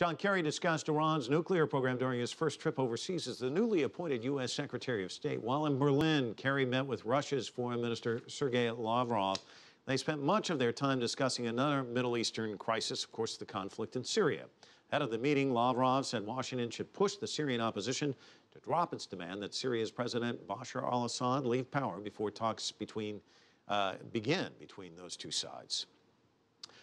John Kerry discussed Iran's nuclear program during his first trip overseas as the newly appointed U.S. Secretary of State. While in Berlin, Kerry met with Russia's Foreign Minister Sergei Lavrov. They spent much of their time discussing another Middle Eastern crisis, of course, the conflict in Syria. Ahead of the meeting, Lavrov said Washington should push the Syrian opposition to drop its demand that Syria's President Bashar al-Assad leave power before talks begin between those two sides.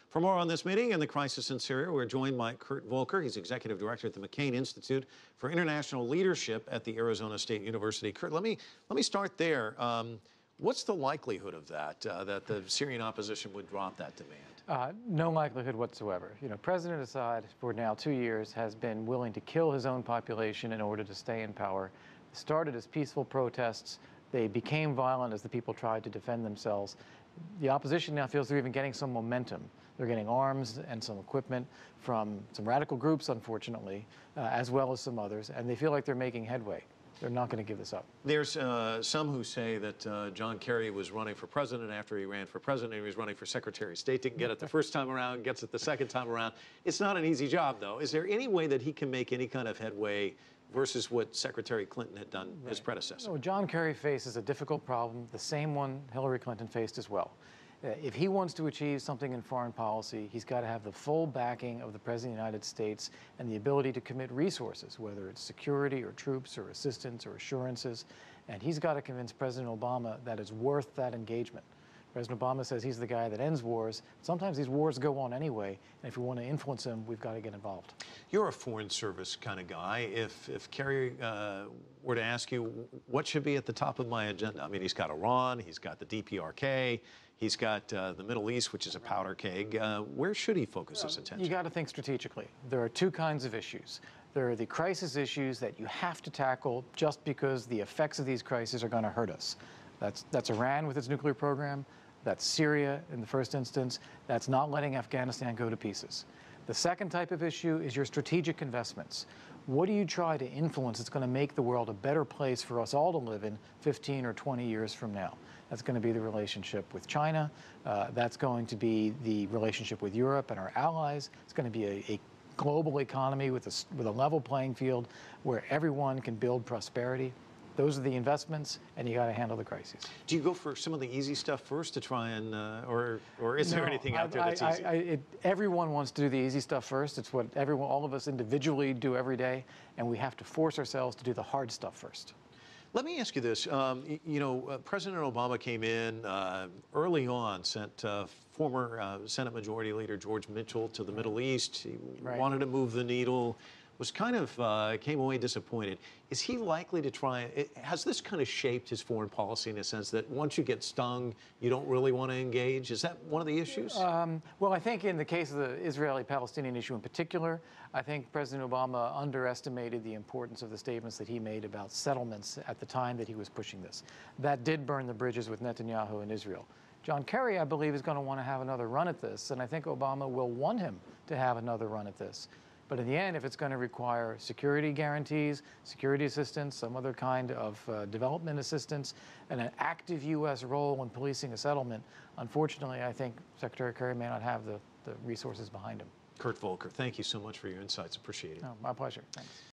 For more on this meeting and the crisis in Syria, we're joined by Kurt Volker. He's executive director at the McCain Institute for International Leadership at the Arizona State University. Kurt, let me start there. What's the likelihood of that the Syrian opposition would drop that demand? No likelihood whatsoever. You know, President Assad, for now 2 years, has been willing to kill his own population in order to stay in power. It started as peaceful protests. They became violent as the people tried to defend themselves. The opposition now feels they're even getting some momentum. They're getting arms and some equipment from some radical groups, unfortunately, as well as some others, and they feel like they're making headway. They're not going to give this up. There's some who say that John Kerry was running for president after he ran for president. He was running for Secretary of State. Didn't get it the first time around, gets it the second time around. It's not an easy job, though. Is there any way that he can make any kind of headway versus what Secretary Clinton had done, his predecessor? So John Kerry faces a difficult problem, the same one Hillary Clinton faced as well. If he wants to achieve something in foreign policy, he's got to have the full backing of the President of the United States and the ability to commit resources, whether it's security or troops or assistance or assurances. And he's got to convince President Obama that it's worth that engagement. President Obama says he's the guy that ends wars. Sometimes these wars go on anyway, and if we want to influence him, we've got to get involved. You're a Foreign Service kind of guy. If Kerry were to ask you, what should be at the top of my agenda? I mean, he's got Iran, he's got the DPRK, he's got the Middle East, which is a powder keg. Where should he focus his attention? You got to think strategically. There are two kinds of issues. There are the crisis issues that you have to tackle just because the effects of these crises are going to hurt us. That's Iran with its nuclear program. That's Syria in the first instance. That's not letting Afghanistan go to pieces. The second type of issue is your strategic investments. What do you try to influence that's going to make the world a better place for us all to live in 15 or 20 years from now? That's going to be the relationship with China. That's going to be the relationship with Europe and our allies. It's going to be a global economy with a level playing field where everyone can build prosperity. Those are the investments, and you got to handle the crises. Do you go for some of the easy stuff first to try and, or is there anything out there that's easy? Everyone wants to do the easy stuff first. It's what all of us individually do every day, and we have to force ourselves to do the hard stuff first. Let me ask you this. President Obama came in early on, sent former Senate Majority Leader George Mitchell to the Middle East. He wanted to move the needle. Was kind of came away disappointed. Is he likely to try? Has this kind of shaped his foreign policy in a sense that once you get stung, you don't really want to engage? Is that one of the issues? Well, I think in the case of the Israeli-Palestinian issue in particular, I think President Obama underestimated the importance of the statements that he made about settlements at the time that he was pushing this. That did burn the bridges with Netanyahu and Israel. John Kerry, I believe, is going to want to have another run at this, and I think Obama will want him to have another run at this. But in the end, if it's going to require security guarantees, security assistance, some other kind of development assistance, and an active U.S. role in policing a settlement, unfortunately, I think Secretary Kerry may not have the resources behind him. Kurt Volker, thank you so much for your insights. Appreciate it. Oh, my pleasure. Thanks.